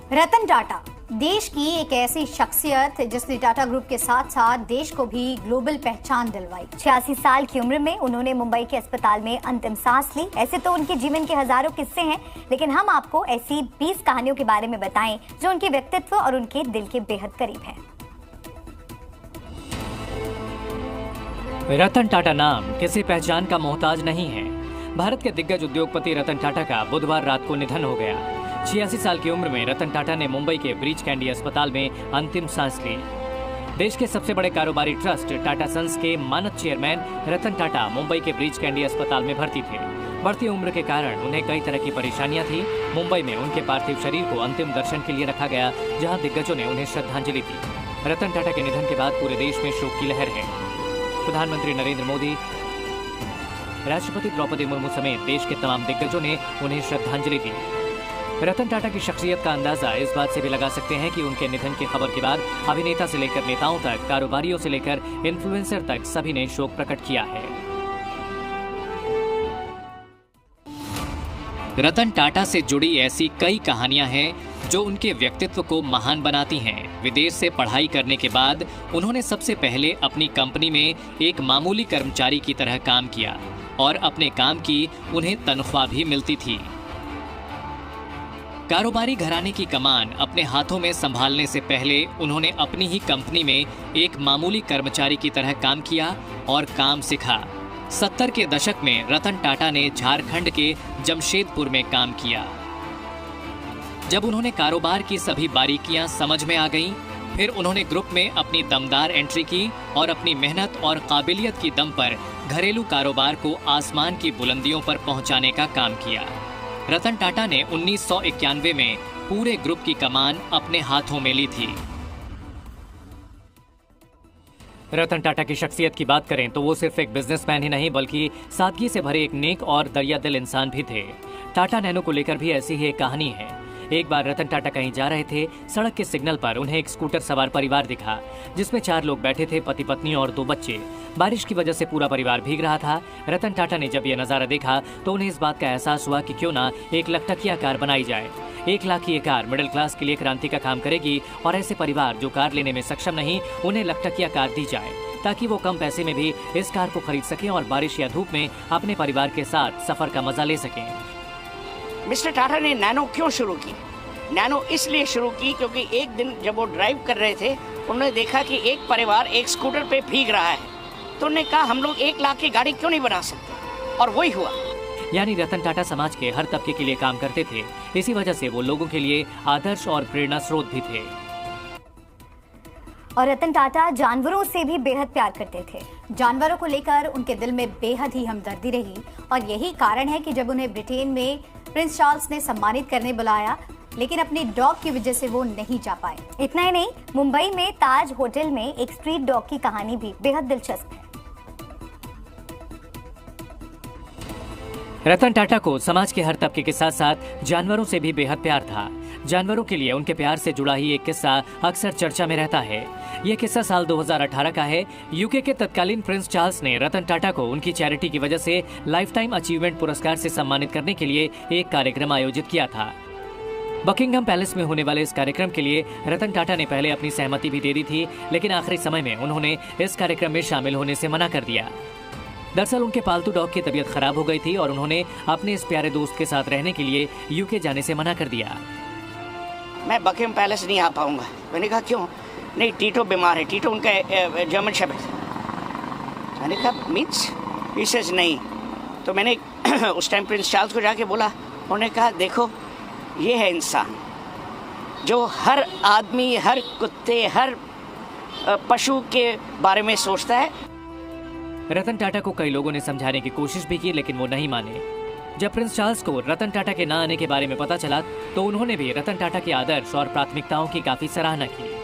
रतन टाटा देश की एक ऐसी शख्सियत जिसने टाटा ग्रुप के साथ साथ देश को भी ग्लोबल पहचान दिलवाई। 86 साल की उम्र में उन्होंने मुंबई के अस्पताल में अंतिम सांस ली। ऐसे तो उनके जीवन के हजारों किस्से हैं, लेकिन हम आपको ऐसी 20 कहानियों के बारे में बताएं जो उनके व्यक्तित्व और उनके दिल के बेहद करीब हैं। रतन टाटा नाम किसी पहचान का मोहताज नहीं है। भारत के दिग्गज उद्योगपति रतन टाटा का बुधवार रात को निधन हो गया। 86 साल की उम्र में रतन टाटा ने मुंबई के ब्रीच कैंडी अस्पताल में अंतिम सांस ली। देश के सबसे बड़े कारोबारी ट्रस्ट टाटा सन्स के मानद चेयरमैन रतन टाटा मुंबई के ब्रीच कैंडी अस्पताल में भर्ती थे। बढ़ती उम्र के कारण उन्हें कई तरह की परेशानियां थी। मुंबई में उनके पार्थिव शरीर को अंतिम दर्शन के लिए रखा गया, जहां दिग्गजों ने उन्हें श्रद्धांजलि दी। रतन टाटा के निधन के बाद पूरे देश में शोक की लहर है। प्रधानमंत्री नरेंद्र मोदी, राष्ट्रपति द्रौपदी मुर्मू समेत देश के तमाम दिग्गजों ने उन्हें श्रद्धांजलि दी। रतन टाटा की शख्सियत का अंदाजा इस बात से भी लगा सकते हैं कि उनके निधन की खबर के बाद अभिनेता से लेकर नेताओं तक, कारोबारियों से लेकर इन्फ्लुएंसर तक सभी ने शोक प्रकट किया है। रतन टाटा से जुड़ी ऐसी कई कहानियां हैं जो उनके व्यक्तित्व को महान बनाती हैं। विदेश से पढ़ाई करने के बाद उन्होंने सबसे पहले अपनी कंपनी में एक मामूली कर्मचारी की तरह काम किया और अपने काम की उन्हें तनख्वाह भी मिलती थी। कारोबारी घराने की कमान अपने हाथों में संभालने से पहले उन्होंने अपनी ही कंपनी में एक मामूली कर्मचारी की तरह काम किया और काम सीखा। 70 के दशक में रतन टाटा ने झारखंड के जमशेदपुर में काम किया। जब उन्होंने कारोबार की सभी बारीकियां समझ में आ गईं, फिर उन्होंने ग्रुप में अपनी दमदार एंट्री की और अपनी मेहनत और काबिलियत की दम पर घरेलू कारोबार को आसमान की बुलंदियों पर पहुंचाने का काम किया। रतन टाटा ने 1991 में पूरे ग्रुप की कमान अपने हाथों में ली थी। रतन टाटा की शख्सियत की बात करें तो वो सिर्फ एक बिजनेसमैन ही नहीं बल्कि सादगी से भरे एक नेक और दरिया दिल इंसान भी थे। टाटा नैनो को लेकर भी ऐसी ही एक कहानी है। एक बार रतन टाटा कहीं जा रहे थे। सड़क के सिग्नल पर उन्हें एक स्कूटर सवार परिवार दिखा, जिसमें 4 लोग बैठे थे, पति पत्नी और 2 बच्चे। बारिश की वजह से पूरा परिवार भीग रहा था। रतन टाटा ने जब यह नजारा देखा तो उन्हें इस बात का एहसास हुआ कि क्यों ना एक लखटकिया कार बनाई जाए। 1 लाख की ये कार मिडिल क्लास के लिए क्रांति का काम करेगी और ऐसे परिवार जो कार लेने में सक्षम नहीं, उन्हें लखटकिया कार दी जाए ताकि वो कम पैसे में भी इस कार को खरीद सकें और बारिश या धूप में अपने परिवार के साथ सफर का मजा ले सकें। मिस्टर टाटा ने नैनो क्यों शुरू की? नैनो इसलिए शुरू की क्योंकि एक दिन जब वो ड्राइव कर रहे थे, उन्होंने देखा कि एक परिवार एक स्कूटर पे भीग रहा है, तो उन्होंने कहा हम लोग 1 लाख की गाड़ी क्यों नहीं बना सकते, और वही हुआ। यानी रतन टाटा समाज के हर तबके के लिए काम करते थे। इसी वजह से वो लोगों के लिए आदर्श और प्रेरणा स्रोत भी थे। और रतन टाटा जानवरों से भी बेहद प्यार करते थे। जानवरों को लेकर उनके दिल में बेहद ही हमदर्दी रही और यही कारण है कि जब उन्हें ब्रिटेन में प्रिंस चार्ल्स ने सम्मानित करने बुलाया, लेकिन अपने डॉग की वजह से वो नहीं जा पाए। इतना ही नहीं, मुंबई में ताज होटल में एक स्ट्रीट डॉग की कहानी भी बेहद दिलचस्प है। रतन टाटा को समाज के हर तबके के साथ साथ जानवरों से भी बेहद प्यार था। जानवरों के लिए उनके प्यार से जुड़ा ही एक किस्सा अक्सर चर्चा में रहता है। ये किस्सा साल 2018 का है। यूके के तत्कालीन प्रिंस चार्ल्स ने रतन टाटा को उनकी चैरिटी की वजह से लाइफ टाइम अचीवमेंट पुरस्कार से सम्मानित करने के लिए एक कार्यक्रम आयोजित किया था। बकिंगहम पैलेस में होने वाले इस कार्यक्रम के लिए रतन टाटा ने पहले अपनी सहमति भी दे दी थी, लेकिन आखिरी समय में उन्होंने इस कार्यक्रम में शामिल होने से मना कर दिया। दरअसल उनके पालतू डॉग की तबीयत खराब हो गई थी और उन्होंने अपने इस प्यारे दोस्त के साथ रहने के लिए यूके जाने से मना कर दिया। मैं बकिंगहम पैलेस नहीं आ पाऊंगा। मैंने कहा क्यों? नहीं, टीटो बीमार है। टीटो उनका जर्मन शेफर्ड। मैंने कहा मीन्स? विशेष नहीं। तो मैंने उस टाइम प्रिंस चार्ल्स को जाके बोला। उन्होंने कहा देखो, ये है इंसान जो हर आदमी, हर कुत्ते, हर पशु के बारे में सोचता है। रतन टाटा को कई लोगों ने समझाने की कोशिश भी की, लेकिन वो नहीं माने। जब प्रिंस चार्ल्स को रतन टाटा के न आने के बारे में पता चला तो उन्होंने भी रतन टाटा के आदर्श और प्राथमिकताओं की काफी सराहना की।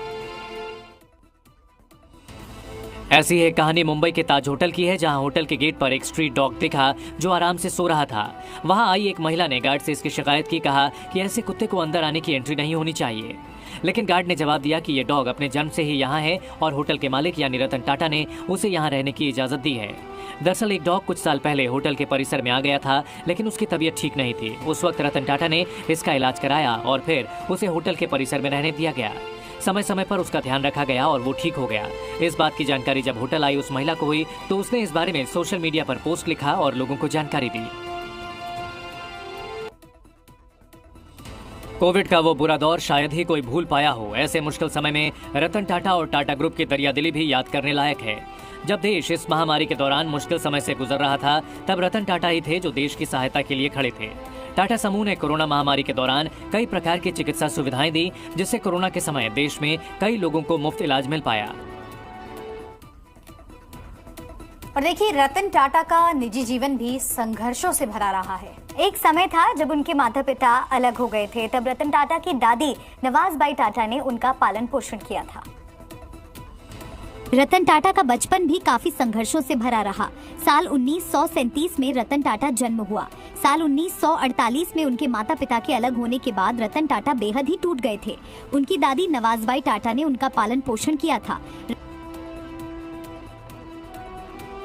ऐसी है कहानी मुंबई के ताज होटल की है, जहां होटल के गेट पर एक स्ट्रीट डॉग दिखा जो आराम से सो रहा था। वहां आई एक महिला ने गार्ड से इसकी शिकायत की, कहा कि ऐसे कुत्ते को अंदर आने की एंट्री नहीं होनी चाहिए। लेकिन गार्ड ने जवाब दिया कि ये डॉग अपने जन्म से ही यहाँ है और होटल के मालिक यानी रतन टाटा ने उसे यहाँ रहने की इजाजत दी है। दरअसल एक डॉग कुछ साल पहले होटल के परिसर में आ गया था, लेकिन उसकी तबीयत ठीक नहीं थी। उस वक्त रतन टाटा ने इसका इलाज कराया और फिर उसे होटल के परिसर में रहने दिया गया। समय समय पर उसका ध्यान रखा गया और वो ठीक हो गया। इस बात की जानकारी जब होटल आई उस महिला को हुई तो उसने इस बारे में सोशल मीडिया पर पोस्ट लिखा और लोगों को जानकारी दी। कोविड का वो बुरा दौर शायद ही कोई भूल पाया हो। ऐसे मुश्किल समय में रतन टाटा और टाटा ग्रुप की दरियादिली भी याद करने लायक है। जब देश इस महामारी के दौरान मुश्किल समय से गुजर रहा था, तब रतन टाटा ही थे जो देश की सहायता के लिए खड़े थे। टाटा समूह ने कोरोना महामारी के दौरान कई प्रकार की चिकित्सा सुविधाएं दी, जिससे कोरोना के समय देश में कई लोगों को मुफ्त इलाज मिल पाया। और देखिए, रतन टाटा का निजी जीवन भी संघर्षों से भरा रहा है। एक समय था जब उनके माता पिता अलग हो गए थे, तब रतन टाटा की दादी नवाजबाई टाटा ने उनका पालन पोषण किया था। रतन टाटा का बचपन भी काफी संघर्षों से भरा रहा। साल 1937 में रतन टाटा जन्म हुआ। साल 1948 में उनके माता पिता के अलग होने के बाद रतन टाटा बेहद ही टूट गए थे। उनकी दादी नवाजबाई टाटा ने उनका पालन पोषण किया था।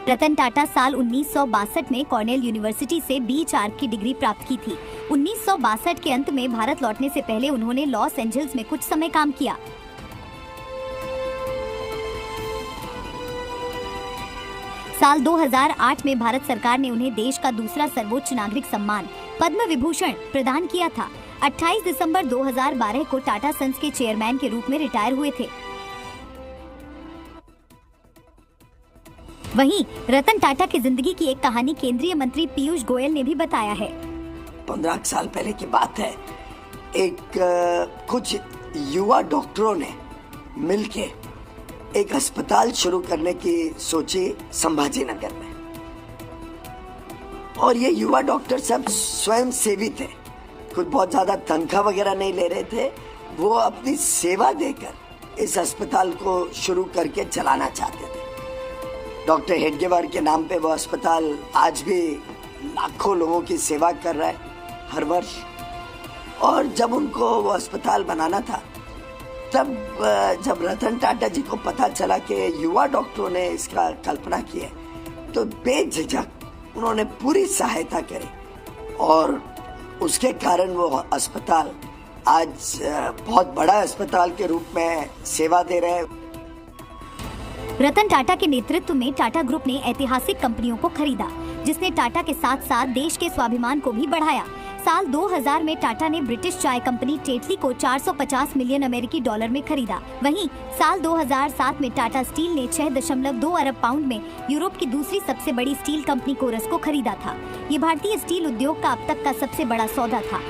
रतन टाटा साल 1962 में कॉर्नेल यूनिवर्सिटी से बीच आर्क की डिग्री प्राप्त की थी। 1962 के अंत में भारत लौटने से पहले उन्होंने लॉस एंजल्स में कुछ समय काम किया। साल 2008 में भारत सरकार ने उन्हें देश का दूसरा सर्वोच्च नागरिक सम्मान पद्म विभूषण प्रदान किया था। 28 दिसंबर 2012 को टाटा सन्स के चेयरमैन के रूप में रिटायर हुए थे। वहीं रतन टाटा की जिंदगी की एक कहानी केंद्रीय मंत्री पीयूष गोयल ने भी बताया है। 15 साल पहले की बात है, कुछ युवा डॉक्टरों ने मिलके एक अस्पताल शुरू करने की सोची संभाजी नगर में। और ये युवा डॉक्टर सब स्वयं सेवी थे, कुछ बहुत ज्यादा तनख्वाह वगैरह नहीं ले रहे थे। वो अपनी सेवा देकर इस अस्पताल को शुरू करके चलाना चाहते थे। डॉक्टर हेडगेवार के नाम पे वो अस्पताल आज भी लाखों लोगों की सेवा कर रहा है हर वर्ष। और जब उनको वो अस्पताल बनाना था, तब जब रतन टाटा जी को पता चला कि युवा डॉक्टरों ने इसका कल्पना की है, तो बेझिझक उन्होंने पूरी सहायता करी और उसके कारण वो अस्पताल आज बहुत बड़ा अस्पताल के रूप में सेवा दे रहे हैं। रतन टाटा के नेतृत्व में टाटा ग्रुप ने ऐतिहासिक कंपनियों को खरीदा, जिसने टाटा के साथ साथ देश के स्वाभिमान को भी बढ़ाया। साल 2000 में टाटा ने ब्रिटिश चाय कंपनी टेटली को 450 मिलियन अमेरिकी डॉलर में खरीदा। वहीं साल 2007 में टाटा स्टील ने 6.2 अरब पाउंड में यूरोप की दूसरी सबसे बड़ी स्टील कंपनी कोरस को खरीदा था। ये भारतीय स्टील उद्योग का अब तक का सबसे बड़ा सौदा था।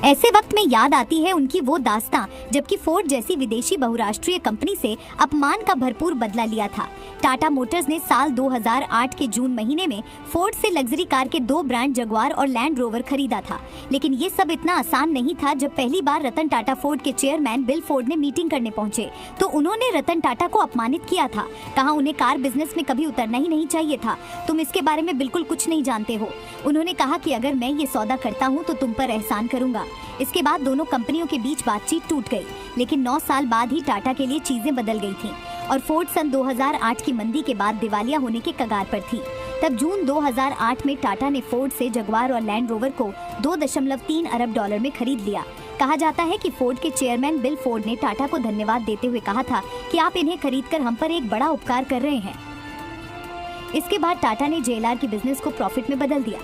ऐसे वक्त में याद आती है उनकी वो दास्तां, जबकि फोर्ड जैसी विदेशी बहुराष्ट्रीय कंपनी से अपमान का भरपूर बदला लिया था। टाटा मोटर्स ने साल 2008 के जून महीने में फोर्ड से लग्जरी कार के 2 ब्रांड जगुआर और लैंड रोवर खरीदा था। लेकिन ये सब इतना आसान नहीं था। जब पहली बार रतन टाटा फोर्ड के चेयरमैन बिल फोर्ड ने मीटिंग करने पहुंचे, तो उन्होंने रतन टाटा को अपमानित किया था। कहा उन्हें कार बिजनेस में कभी उतरना ही नहीं चाहिए था, तुम इसके बारे में बिल्कुल कुछ नहीं जानते हो। उन्होंने कहा कि अगर मैं ये सौदा करता हूँ तो तुम पर एहसान करूंगा। इसके बाद दोनों कंपनियों के बीच बातचीत टूट गई। लेकिन 9 साल बाद ही टाटा के लिए चीजें बदल गई थीं और फोर्ड सन 2008 की मंदी के बाद दिवालिया होने के कगार पर थी। तब जून 2008 में टाटा ने फोर्ड से जगुआर और लैंड रोवर को 2.3 अरब डॉलर में खरीद लिया। कहा जाता है कि फोर्ड के चेयरमैन बिल फोर्ड ने टाटा को धन्यवाद देते हुए कहा था कि आप इन्हें खरीदकर हम पर एक बड़ा उपकार कर रहे हैं। इसके बाद टाटा ने JLR की बिजनेस को प्रॉफिट में बदल दिया।